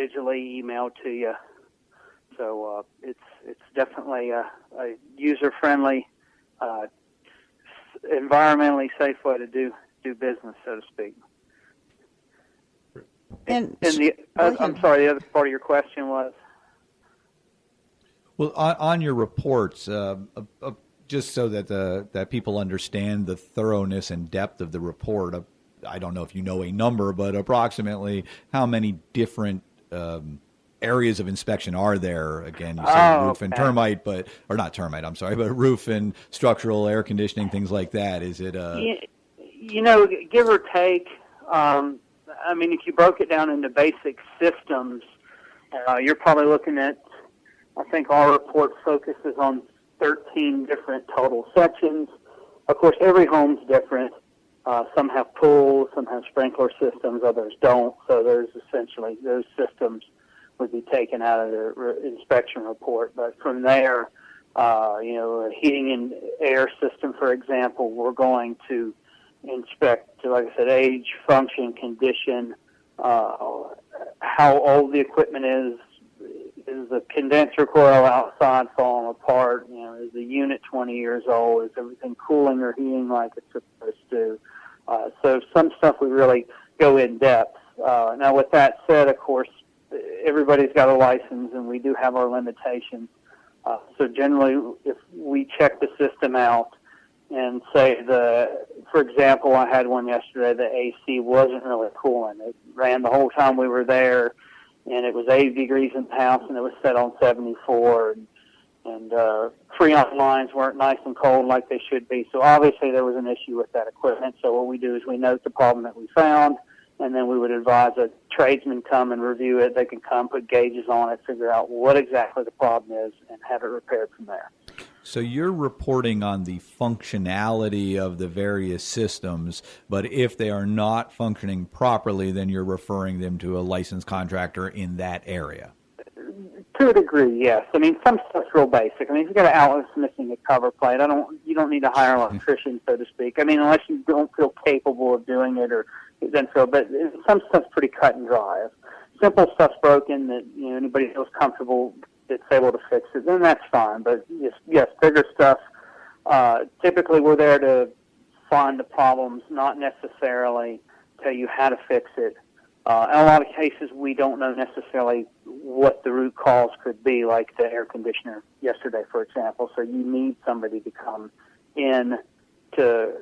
digitally emailed to you. So it's definitely a user-friendly, environmentally safe way to do business, so to speak. And I'm sorry, the other part of your question was? Well, on your reports, just so that people understand the thoroughness and depth of the report, I don't know if you know a number, but approximately how many different areas of inspection are there? Again, you say roof and termite, but roof and structural, air conditioning, things like that. Is it give or take? If you broke it down into basic systems, you're probably looking at, I think our report focuses on 13 different total sections. Of course, every home's different. Some have pools, some have sprinkler systems, others don't. So there's essentially those systems would be taken out of the inspection report. But from there, a heating and air system, for example, we're going to inspect, like I said, age, function, condition, how old the equipment is the condenser coil outside falling apart, is the unit 20 years old, is everything cooling or heating like it's supposed to. So some stuff we really go in depth. Now with that said, of course, everybody's got a license and we do have our limitations. So generally, if we check the system out and say for example, I had one yesterday, the AC wasn't really cooling. It ran the whole time we were there, and it was 80 degrees in the house, and it was set on 74, and Freon lines weren't nice and cold like they should be. So obviously there was an issue with that equipment. So what we do is we note the problem that we found, and then we would advise a tradesman come and review it. They can come, put gauges on it, figure out what exactly the problem is, and have it repaired from there. So you're reporting on the functionality of the various systems, but if they are not functioning properly, then you're referring them to a licensed contractor in that area. To a degree, yes. Some stuff's real basic. If you've got an outlet that's missing a cover plate, you don't need to hire an electrician, so to speak. Unless you don't feel capable of doing it, or then so. But some stuff's pretty cut and dry. If simple stuff's broken that anybody feels comfortable that's able to fix it, then that's fine. But yes, bigger stuff. Typically, we're there to find the problems, not necessarily tell you how to fix it. In a lot of cases, we don't know necessarily what the root cause could be, like the air conditioner yesterday, for example. So you need somebody to come in to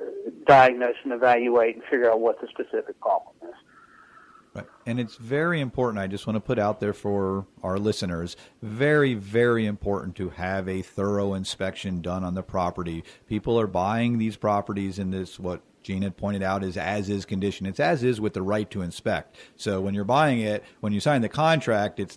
diagnose and evaluate and figure out what the specific problem is. Right. And it's very important, I just want to put out there for our listeners, very, very important to have a thorough inspection done on the property. People are buying these properties in this, what Jean had pointed out, is as-is condition. It's as-is with the right to inspect. So when you're buying it, when you sign the contract, it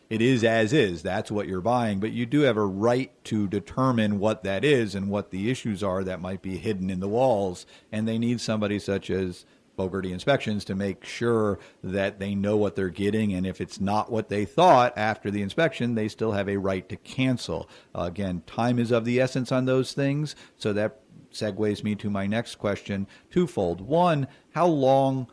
is as-is. That's what you're buying. But you do have a right to determine what that is and what the issues are that might be hidden in the walls. And they need somebody such as Bogerty Inspections to make sure that they know what they're getting, and if it's not what they thought after the inspection, they still have a right to cancel. Again, time is of the essence on those things, so that segues me to my next question, twofold. One, how long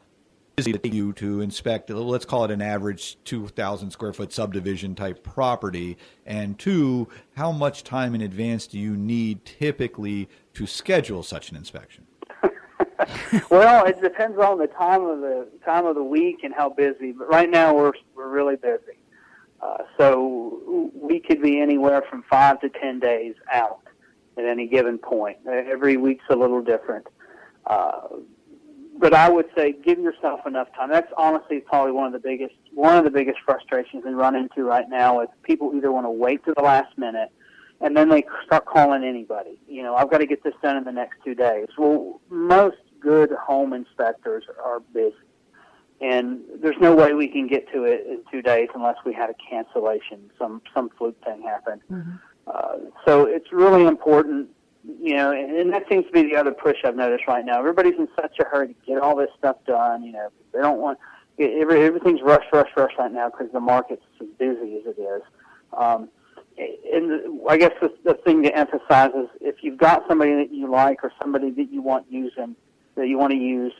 does it take you to inspect, let's call it an average 2,000 square foot subdivision type property? And two, how much time in advance do you need typically to schedule such an inspection? Well, it depends on the time of the week and how busy. But right now we're really busy, so we could be anywhere from 5 to 10 days out at any given point. Every week's a little different, but I would say give yourself enough time. That's honestly probably one of the biggest frustrations we run into right now is people either want to wait to the last minute, and then they start calling anybody. I've got to get this done in the next 2 days. Well, most good home inspectors are busy, and there's no way we can get to it in 2 days unless we had a cancellation, some fluke thing happened. Mm-hmm. So it's really important, and that seems to be the other push I've noticed right now. Everybody's in such a hurry to get all this stuff done. They don't want everything's rush right now because the market's as busy as it is. And I guess the thing to emphasize is if you've got somebody that you like or somebody that you want to use,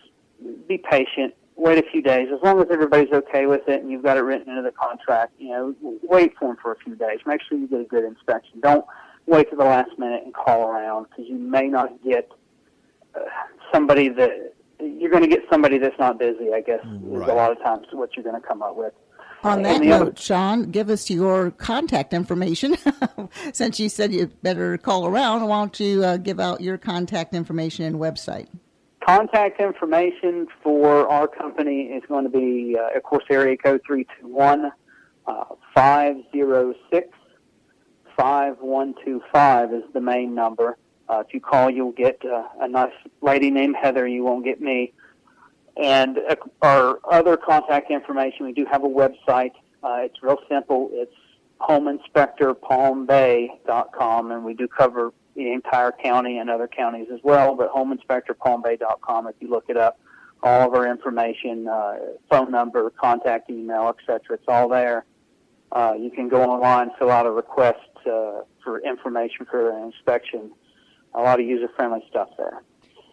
be patient wait a few days. As long as everybody's okay with it and you've got it written into the contract, wait for them for a few days. Make sure you get a good inspection. Don't wait to the last minute and call around, because you may not get somebody that you're going to get somebody that's not busy, I guess, is a lot of times what you're going to come up with. On that note, Sean, give us your contact information. Since you said you better call around, why don't you give out your contact information and website? Contact information for our company is going to be, of course, area code 321-506-5125 is the main number. If you call, you'll get a nice lady named Heather. You won't get me. And our other contact information, we do have a website. It's real simple. It's homeinspectorpalmbay.com, and we do cover the entire county and other counties as well, but homeinspectorpalmbay.com, if you look it up, all of our information, phone number, contact email, etc., it's all there. You can go online, fill out a request for information for an inspection. A lot of user-friendly stuff there.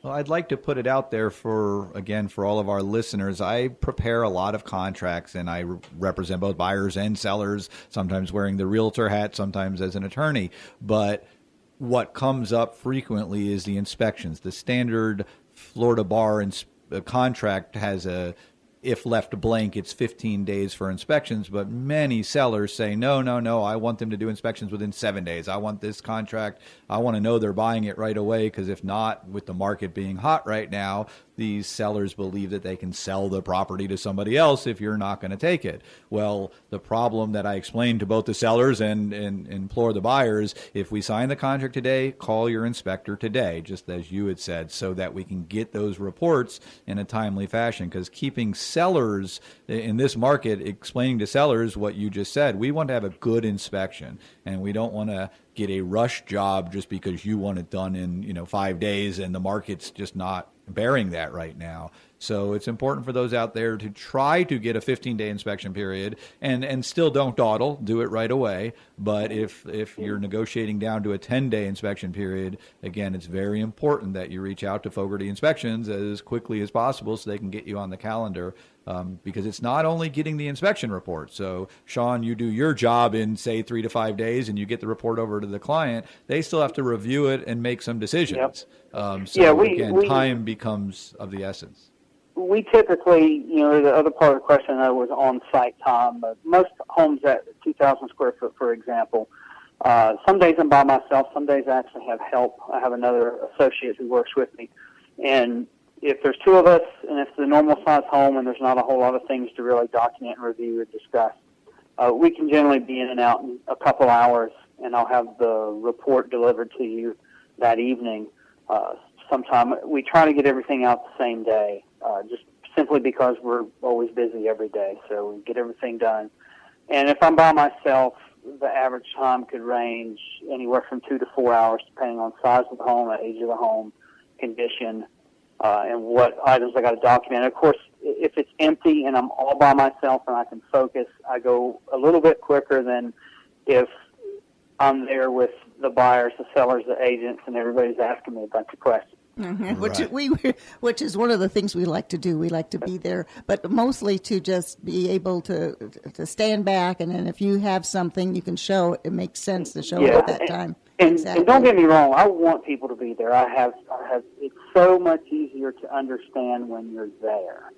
Well, I'd like to put it out there for all of our listeners. I prepare a lot of contracts, and I represent both buyers and sellers, sometimes wearing the realtor hat, sometimes as an attorney. But what comes up frequently is the inspections. The standard Florida bar contract has if left blank, it's 15 days for inspections, but many sellers say, no, I want them to do inspections within 7 days. I want this contract. I want to know they're buying it right away, because if not, with the market being hot right now, these sellers believe that they can sell the property to somebody else if you're not going to take it. Well, the problem that I explained to both the sellers and implore the buyers, if we sign the contract today, call your inspector today, just as you had said, so that we can get those reports in a timely fashion. Because keeping sellers in this market, explaining to sellers what you just said, we want to have a good inspection, and we don't want to get a rush job just because you want it done in 5 days and the market's just not bearing that right now. So it's important for those out there to try to get a 15-day inspection period, and still don't dawdle, do it right away. But if you're negotiating down to a 10-day inspection period, again, it's very important that you reach out to Fogarty Inspections as quickly as possible so they can get you on the calendar, because it's not only getting the inspection report. So, Sean, you do your job in, say, 3 to 5 days, and you get the report over to the client. They still have to review it and make some decisions. Yep. Time becomes of the essence. We typically, the other part of the question was on-site time. But most homes at 2,000 square foot, for example, some days I'm by myself. Some days I actually have help. I have another associate who works with me. And if there's two of us, and it's the normal size home, and there's not a whole lot of things to really document and review or discuss, we can generally be in and out in a couple hours, and I'll have the report delivered to you that evening. Sometime we try to get everything out the same day, just simply because we're always busy every day, so we get everything done. And if I'm by myself, the average time could range anywhere from 2 to 4 hours, depending on size of the home, the age of the home, condition, and what items I got to document. And of course, if it's empty and I'm all by myself and I can focus, I go a little bit quicker than if I'm there with the buyers, the sellers, the agents, and everybody's asking me a bunch of questions. Mm-hmm. Which is one of the things we like to do. We like to be there, but mostly to just be able to stand back, and then if you have something you can show, it makes sense to show it at that time. And don't get me wrong, I want people to be there. I have. It's so much easier to understand when you're there.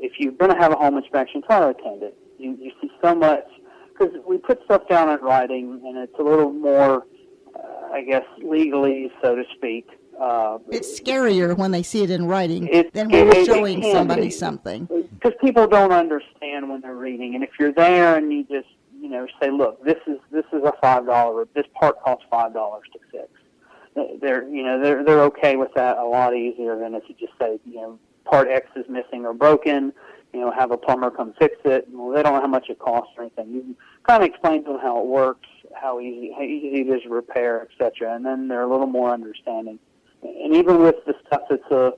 If you're going to have a home inspection, try to attend it. You see so much, because we put stuff down in writing, and it's a little more, I guess, legally, so to speak. It's scarier when they see it in writing than when you're showing somebody something. Because people don't understand when they're reading, and if you're there and you just say, look, this is a $5. This part costs $5 to fix. They're okay with that a lot easier than if you just say, part X is missing or broken. Have a plumber come fix it. Well, they don't know how much it costs or anything. You kind of explain to them how it works, how easy it is to repair, etc., and then they're a little more understanding. And even with the stuff that's a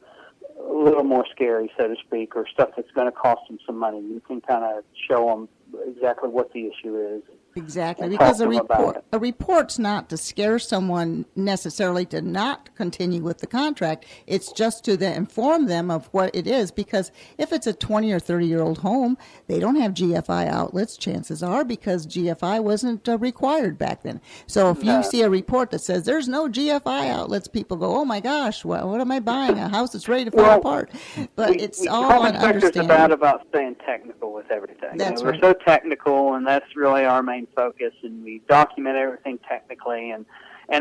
little more scary, so to speak, or stuff that's going to cost them some money, you can kind of show them exactly what the issue is, Exactly, and because talk to them about it. a report's not to scare someone necessarily to not continue with the contract. It's just to inform them of what it is, because if it's a 20 or 30-year-old home, they don't have GFI outlets, chances are, because GFI wasn't required back then. So if you see a report that says there's no GFI outlets, people go, oh my gosh, what am I buying? A house that's ready to fall apart. But it's all on Home inspectors understanding. are bad about staying technical with everything. That's we're right. so technical, and that's really our main focus, and we document everything technically. And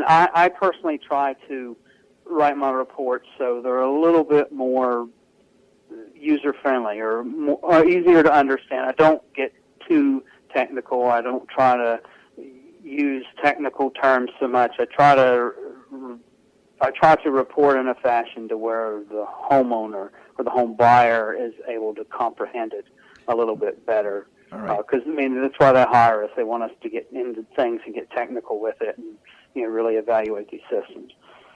I personally try to write my reports so they're a little bit more user-friendly or easier to understand. I don't get too technical. I don't try to use technical terms so much. I try to report in a fashion to where the homeowner or the home buyer is able to comprehend it a little bit better. Because that's why they hire us. They want us to get into things and get technical with it, and really evaluate these systems.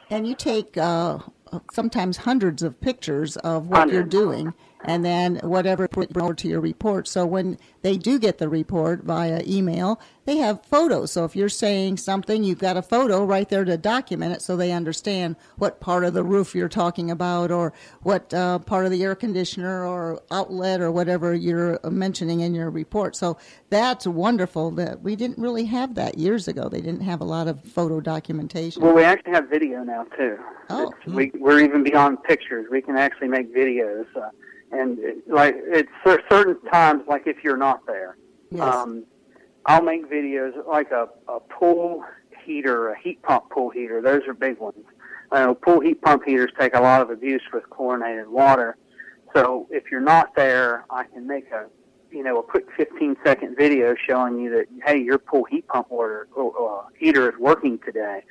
And you take sometimes hundreds of pictures of what you're doing, and then whatever put over to your report. So when they do get the report via email, they have photos. So if you're saying something, you've got a photo right there to document it, so they understand what part of the roof you're talking about, or what part of the air conditioner or outlet or whatever you're mentioning in your report. So that's wonderful. That we didn't really have that years ago. They didn't have a lot of photo documentation. Well, we actually have video now too. Oh. We're even beyond pictures. We can actually make videos. And it's certain times, like if you're not there, Yes. I'll make videos like a pool heater, a heat pump pool heater. Those are big ones. Pool heat pump heaters take a lot of abuse with chlorinated water. So if you're not there, I can make a quick 15-second video showing you that, hey, your pool heat pump heater is working today,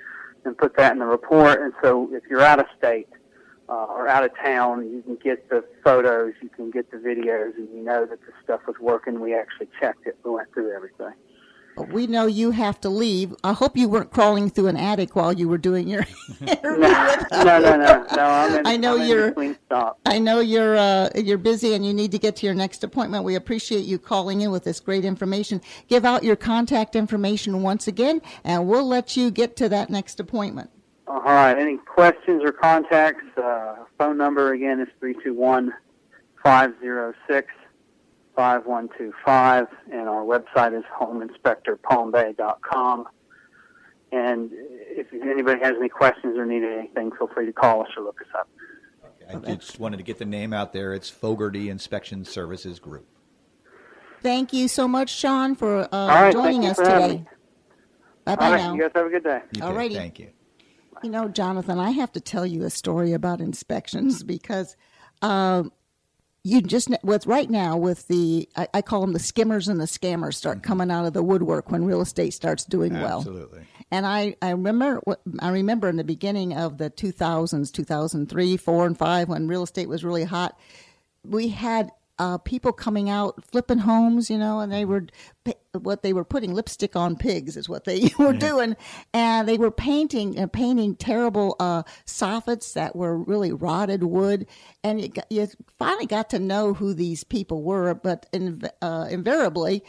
and put that in the report. And so if you're out of state or out of town, you can get the photos, you can get the videos, and you know that the stuff was working. We actually checked it. We went through everything. We know you have to leave. I hope you weren't crawling through an attic while you were doing your interview with us. No. I know you're. Between stops. I know you're busy and you need to get to your next appointment. We appreciate you calling in with this great information. Give out your contact information once again, and we'll let you get to that next appointment. All right. Any questions or contacts? Phone number again is 321-506-5125, and our website is homeinspectorpalmbay.com. And if anybody has any questions or needed anything, feel free to call us or look us up. Okay. I just wanted to get the name out there. It's Fogarty Inspection Services Group. Thank you so much, Sean, for joining us today. Bye-bye now. You guys have a good day. All righty. Thank you. Jonathan, I have to tell you a story about inspections because right now with I call them the skimmers and the scammers start coming out of the woodwork when real estate starts doing well. Absolutely. And I remember in the beginning of the 2000s, 2003, 4, and 5, when real estate was really hot, we had people coming out flipping homes, and they were putting lipstick on pigs is what they were doing, and they were painting terrible soffits that were really rotted wood, and you finally got to know who these people were, but invariably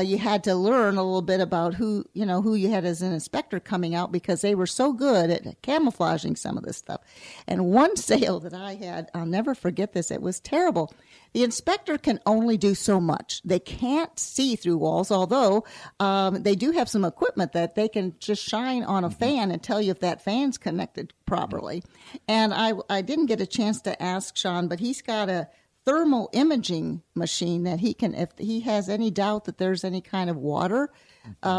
you had to learn a little bit about who you had as an inspector coming out, because they were so good at camouflaging some of this stuff. And one sale that I had, I'll never forget this, it was terrible. The inspector can only do so much. They can't see through walls, although they do have some equipment that they can just shine on a fan and tell you if that fan's connected properly. And I didn't get a chance to ask Sean, but he's got a thermal imaging machine that he can, if he has any doubt that there's any kind of water,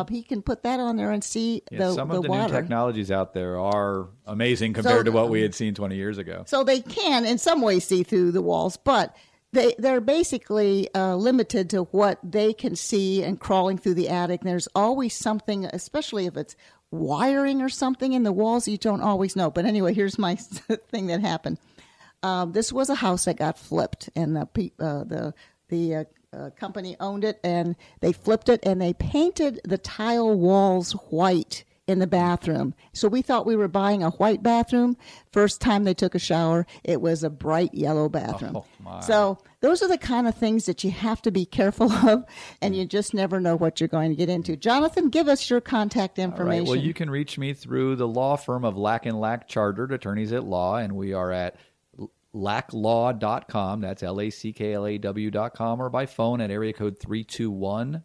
he can put that on there and see the water. Some of the new technologies out there are amazing compared to what we had seen 20 years ago. So they can, in some ways, see through the walls, but they're basically limited to what they can see and crawling through the attic. And there's always something, especially if it's wiring or something in the walls, you don't always know. But anyway, here's my thing that happened. This was a house that got flipped, and the company owned it, and they flipped it, and they painted the tile walls white in the bathroom. So we thought we were buying a white bathroom. First time they took a shower, it was a bright yellow bathroom. Oh, my. So those are the kind of things that you have to be careful of, and you just never know what you're going to get into. Jonathan, give us your contact information. All right. Well, you can reach me through the law firm of Lack & Lack Chartered Attorneys at Law, and we are at lacklaw.com. That's LACKLAW.com, or by phone at area code 321